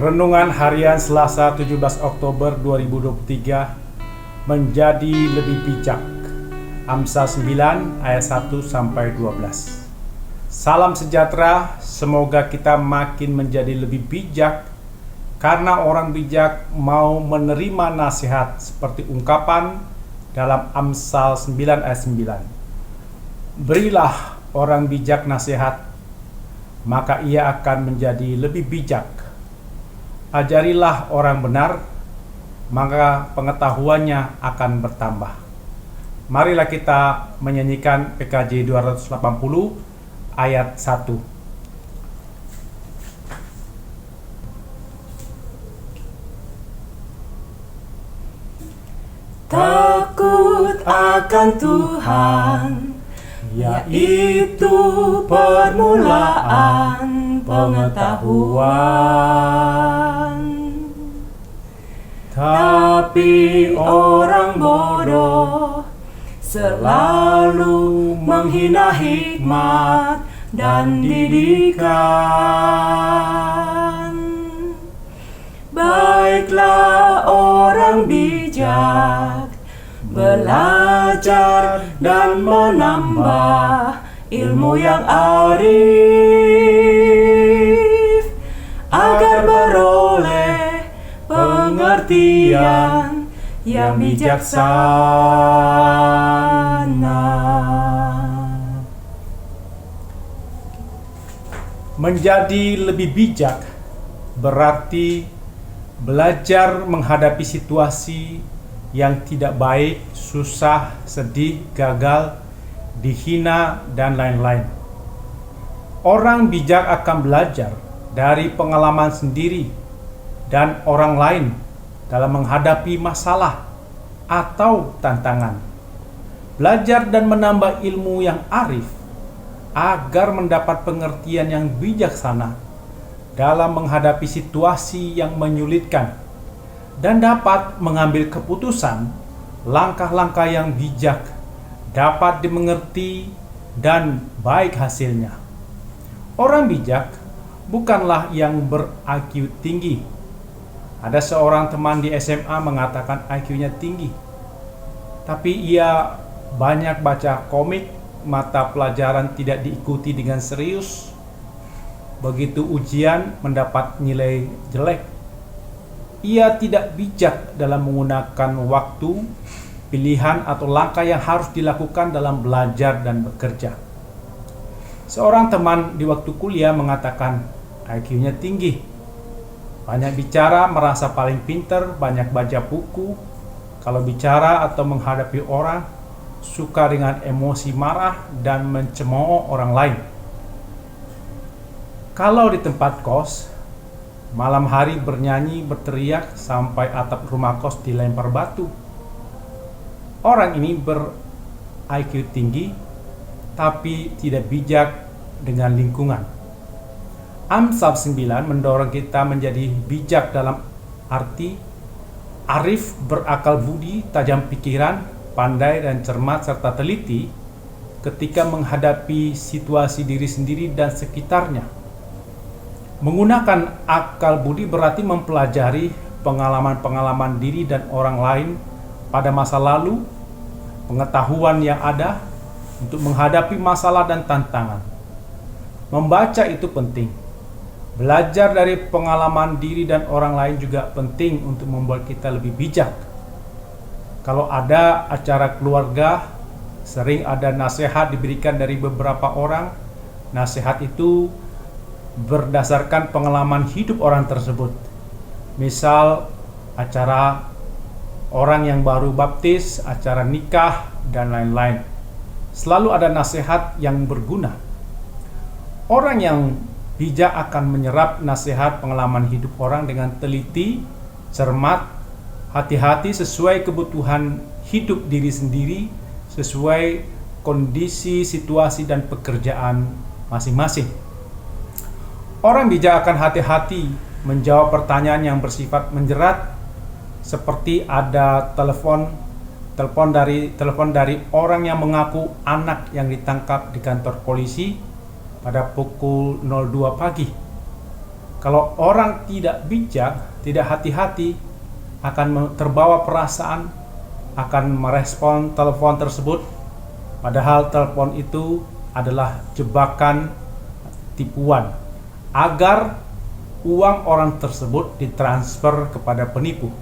Renungan Harian Selasa 17 Oktober 2023 menjadi lebih bijak. Amsal 9 ayat 1-12. Salam sejahtera, semoga kita makin menjadi lebih bijak karena orang bijak mau menerima nasihat seperti ungkapan dalam Amsal 9 ayat 9. Berilah orang bijak nasihat, maka ia akan menjadi lebih bijak. Ajarilah orang benar, maka pengetahuannya akan bertambah. Marilah kita menyanyikan PKJ 280 ayat 1. Takut akan Tuhan, yaitu permulaan pengetahuan. Tapi orang bodoh selalu menghina hikmat dan didikan. Baiklah orang bijak belajar dan menambah ilmu yang arif, agar beroleh pengertian yang bijaksana. Menjadi lebih bijak berarti belajar menghadapi situasi yang tidak baik, susah, sedih, gagal, dihina, dan lain-lain. Orang bijak akan belajar dari pengalaman sendiri dan orang lain dalam menghadapi masalah atau tantangan. Belajar dan menambah ilmu yang arif agar mendapat pengertian yang bijaksana dalam menghadapi situasi yang menyulitkan dan dapat mengambil keputusan, langkah-langkah yang bijak, dapat dimengerti dan baik hasilnya. Orang bijak bukanlah yang ber-IQ tinggi. Ada seorang teman di SMA mengatakan IQ-nya tinggi, tapi ia banyak baca komik, mata pelajaran tidak diikuti dengan serius. Begitu ujian mendapat nilai jelek. Ia tidak bijak dalam menggunakan waktu, pilihan atau langkah yang harus dilakukan dalam belajar dan bekerja. Seorang teman di waktu kuliah mengatakan IQ-nya tinggi, banyak bicara, merasa paling pintar, banyak baca buku. Kalau bicara atau menghadapi orang, suka dengan emosi marah dan mencemooh orang lain. Kalau di tempat kos, malam hari bernyanyi, berteriak sampai atap rumah kos dilempar batu. Orang ini ber-IQ tinggi, tapi tidak bijak dengan lingkungan. Amsal 9 mendorong kita menjadi bijak dalam arti arif, berakal budi, tajam pikiran, pandai dan cermat serta teliti ketika menghadapi situasi diri sendiri dan sekitarnya. Menggunakan akal budi berarti mempelajari pengalaman-pengalaman diri dan orang lain pada masa lalu, pengetahuan yang ada untuk menghadapi masalah dan tantangan. Membaca itu penting. Belajar dari pengalaman diri dan orang lain juga penting untuk membuat kita lebih bijak. Kalau ada acara keluarga, sering ada nasihat diberikan dari beberapa orang. Nasihat itu berdasarkan pengalaman hidup orang tersebut. Misal acara orang yang baru baptis, acara nikah, dan lain-lain. Selalu ada nasihat yang berguna. Orang yang bijak akan menyerap nasihat pengalaman hidup orang dengan teliti, cermat, hati-hati sesuai kebutuhan hidup diri sendiri, sesuai kondisi, situasi, dan pekerjaan masing-masing. Orang bijak akan hati-hati menjawab pertanyaan yang bersifat menjerat, seperti ada telepon dari orang yang mengaku anak yang ditangkap di kantor polisi pada pukul 02 pagi. Kalau orang tidak bijak, tidak hati-hati, akan terbawa perasaan, akan merespon telepon tersebut, padahal telepon itu adalah jebakan tipuan agar uang orang tersebut ditransfer kepada penipu.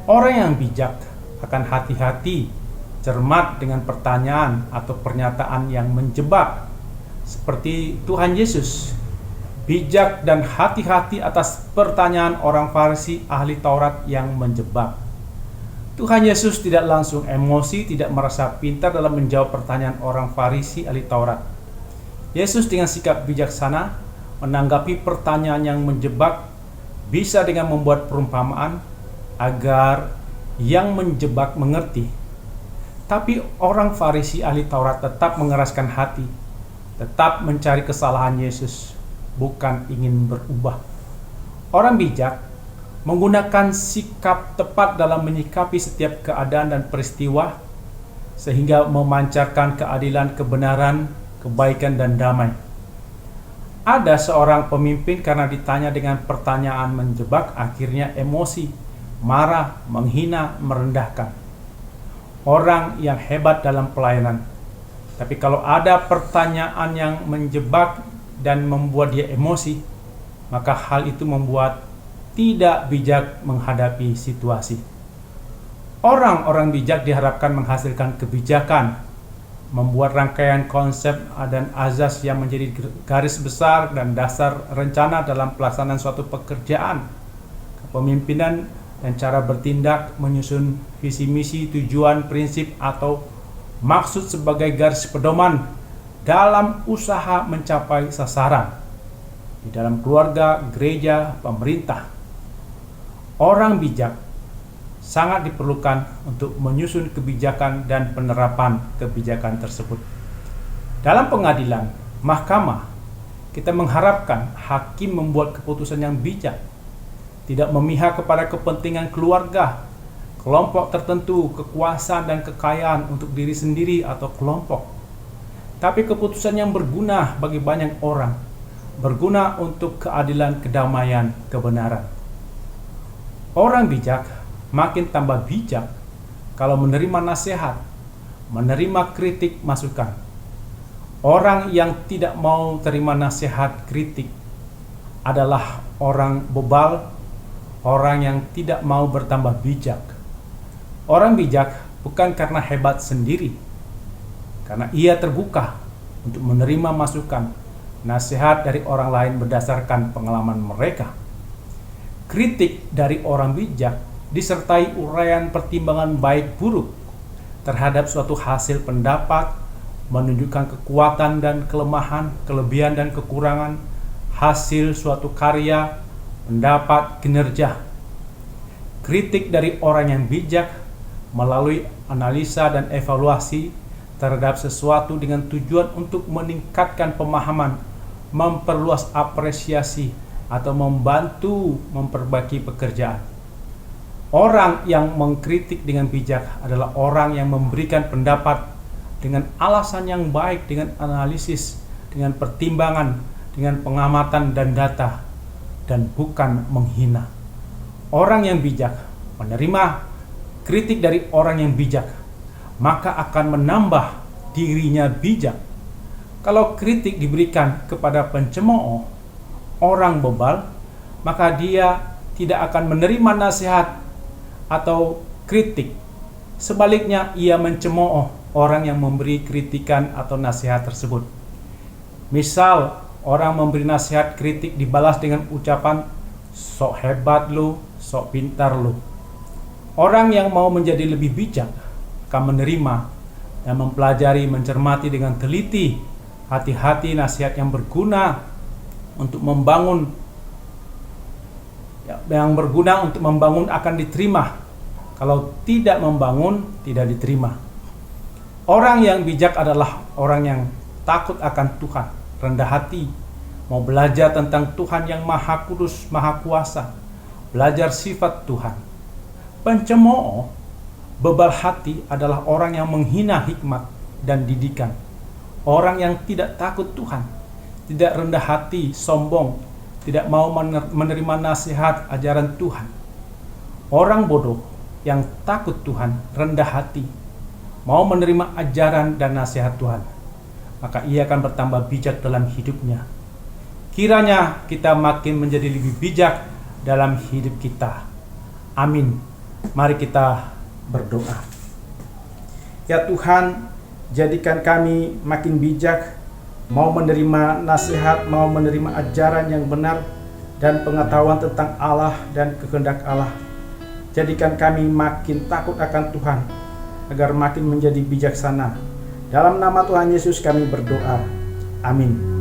Orang yang bijak akan hati-hati, cermat dengan pertanyaan atau pernyataan yang menjebak, seperti Tuhan Yesus bijak dan hati-hati atas pertanyaan orang Farisi ahli Taurat yang menjebak. Tuhan Yesus tidak langsung emosi, tidak merasa pintar dalam menjawab pertanyaan orang Farisi ahli Taurat. Yesus dengan sikap bijaksana menanggapi pertanyaan yang menjebak, bisa dengan membuat perumpamaan agar yang menjebak mengerti. Tapi orang Farisi ahli Taurat tetap mengeraskan hati, tetap mencari kesalahan Yesus, bukan ingin berubah. Orang bijak menggunakan sikap tepat dalam menyikapi setiap keadaan dan peristiwa, sehingga memancarkan keadilan, kebenaran, kebaikan, dan damai. Ada seorang pemimpin karena ditanya dengan pertanyaan menjebak, akhirnya emosi, marah, menghina, merendahkan. Orang yang hebat dalam pelayanan. Tapi kalau ada pertanyaan yang menjebak dan membuat dia emosi, maka hal itu membuat tidak bijak menghadapi situasi. Orang-orang bijak diharapkan menghasilkan kebijakan, membuat rangkaian konsep dan azas yang menjadi garis besar dan dasar rencana dalam pelaksanaan suatu pekerjaan, kepemimpinan, dan cara bertindak, menyusun visi misi, tujuan, prinsip, atau maksud sebagai garis pedoman dalam usaha mencapai sasaran di dalam keluarga, gereja, pemerintah. Orang bijak sangat diperlukan untuk menyusun kebijakan dan penerapan kebijakan tersebut. Dalam pengadilan, mahkamah, kita mengharapkan hakim membuat keputusan yang bijak, tidak memihak kepada kepentingan keluarga, kelompok tertentu, kekuasaan dan kekayaan untuk diri sendiri atau kelompok, tapi keputusan yang berguna bagi banyak orang, berguna untuk keadilan, kedamaian, kebenaran. Orang bijak makin tambah bijak kalau menerima nasihat, menerima kritik, masukan. Orang yang tidak mau terima nasihat, kritik adalah orang bebal, orang yang tidak mau bertambah bijak. Orang bijak bukan karena hebat sendiri, karena ia terbuka untuk menerima masukan, nasihat dari orang lain berdasarkan pengalaman mereka. Kritik dari orang bijak disertai uraian pertimbangan baik buruk terhadap suatu hasil pendapat, menunjukkan kekuatan dan kelemahan, kelebihan dan kekurangan hasil suatu karya, pendapat, kinerja. Kritik dari orang yang bijak melalui analisa dan evaluasi terhadap sesuatu dengan tujuan untuk meningkatkan pemahaman, memperluas apresiasi, atau membantu memperbaiki pekerjaan. Orang yang mengkritik dengan bijak adalah orang yang memberikan pendapat dengan alasan yang baik, dengan analisis, dengan pertimbangan, dengan pengamatan dan data, dan bukan menghina. Orang yang bijak menerima kritik dari orang yang bijak, maka akan menambah dirinya bijak. Kalau kritik diberikan kepada pencemooh, orang bebal, maka dia tidak akan menerima nasihat atau kritik. Sebaliknya, ia mencemooh orang yang memberi kritikan atau nasihat tersebut. Misal, orang memberi nasihat kritik dibalas dengan ucapan, "Sok hebat lu, sok pintar lu." Orang yang mau menjadi lebih bijak akan menerima dan mempelajari, mencermati dengan teliti, hati-hati nasihat yang berguna untuk membangun. Yang berguna untuk membangun akan diterima. Kalau tidak membangun, tidak diterima. Orang yang bijak adalah orang yang takut akan Tuhan, rendah hati, mau belajar tentang Tuhan yang Maha Kudus, Maha Kuasa, belajar sifat Tuhan. Pencemooh, bebal hati adalah orang yang menghina hikmat dan didikan. Orang yang tidak takut Tuhan, tidak rendah hati, sombong, tidak mau menerima nasihat ajaran Tuhan. Orang bodoh yang takut Tuhan, rendah hati, mau menerima ajaran dan nasihat Tuhan, maka ia akan bertambah bijak dalam hidupnya. Kiranya kita makin menjadi lebih bijak dalam hidup kita. Amin. Mari kita berdoa. Ya Tuhan, jadikan kami makin bijak, mau menerima nasihat, mau menerima ajaran yang benar dan pengetahuan tentang Allah dan kehendak Allah. Jadikan kami makin takut akan Tuhan, agar makin menjadi bijaksana. Dalam nama Tuhan Yesus kami berdoa. Amin.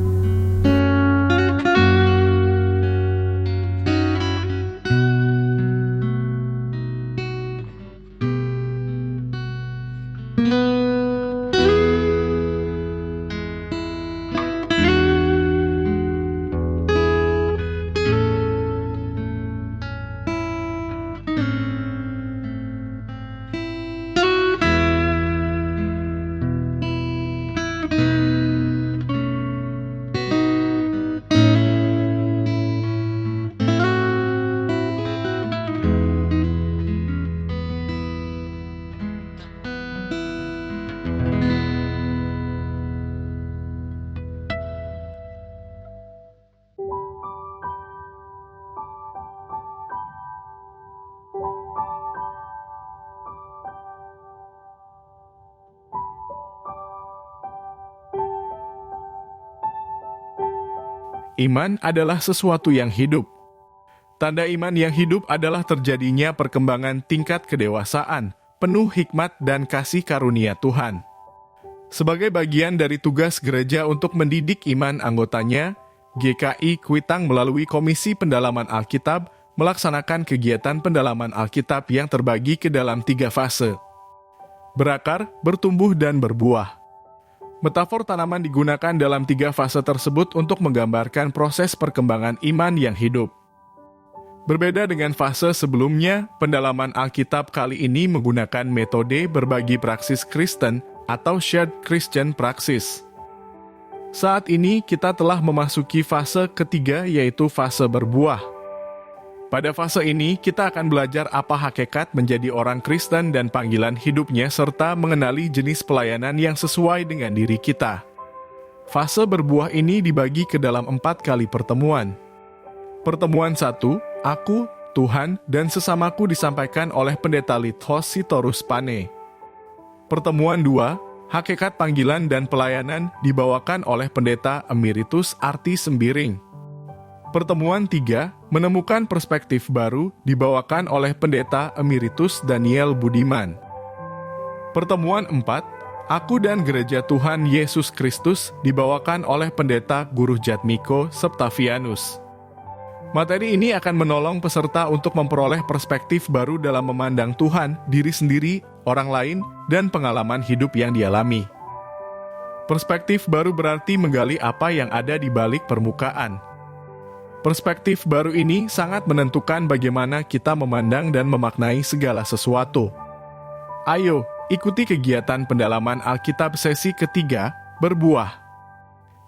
Iman adalah sesuatu yang hidup. Tanda iman yang hidup adalah terjadinya perkembangan tingkat kedewasaan, penuh hikmat dan kasih karunia Tuhan. Sebagai bagian dari tugas gereja untuk mendidik iman anggotanya, GKI Kuitang melalui Komisi Pendalaman Alkitab melaksanakan kegiatan pendalaman Alkitab yang terbagi ke dalam 3 fase: berakar, bertumbuh, dan berbuah. Metafor tanaman digunakan dalam 3 fase tersebut untuk menggambarkan proses perkembangan iman yang hidup. Berbeda dengan fase sebelumnya, pendalaman Alkitab kali ini menggunakan metode berbagi praksis Kristen atau Shared Christian Praxis. Saat ini kita telah memasuki fase ketiga, yaitu fase berbuah. Pada fase ini, kita akan belajar apa hakikat menjadi orang Kristen dan panggilan hidupnya, serta mengenali jenis pelayanan yang sesuai dengan diri kita. Fase berbuah ini dibagi ke dalam 4 kali pertemuan. Pertemuan 1, Aku, Tuhan, dan Sesamaku disampaikan oleh Pendeta Lithos Sitorus Pane. Pertemuan 2, Hakikat Panggilan dan Pelayanan dibawakan oleh Pendeta Emeritus Arti Sembiring. Pertemuan 3, Menemukan Perspektif Baru, dibawakan oleh Pendeta Emeritus Daniel Budiman. Pertemuan 4, Aku dan Gereja Tuhan Yesus Kristus, dibawakan oleh Pendeta Guru Jatmiko Septavianus. Materi ini akan menolong peserta untuk memperoleh perspektif baru dalam memandang Tuhan, diri sendiri, orang lain, dan pengalaman hidup yang dialami. Perspektif baru berarti menggali apa yang ada di balik permukaan. Perspektif baru ini sangat menentukan bagaimana kita memandang dan memaknai segala sesuatu. Ayo, ikuti kegiatan pendalaman Alkitab sesi ketiga, Berbuah,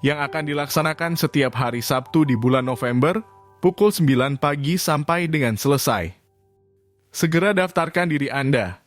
yang akan dilaksanakan setiap hari Sabtu di bulan November, pukul 9 pagi sampai dengan selesai. Segera daftarkan diri Anda.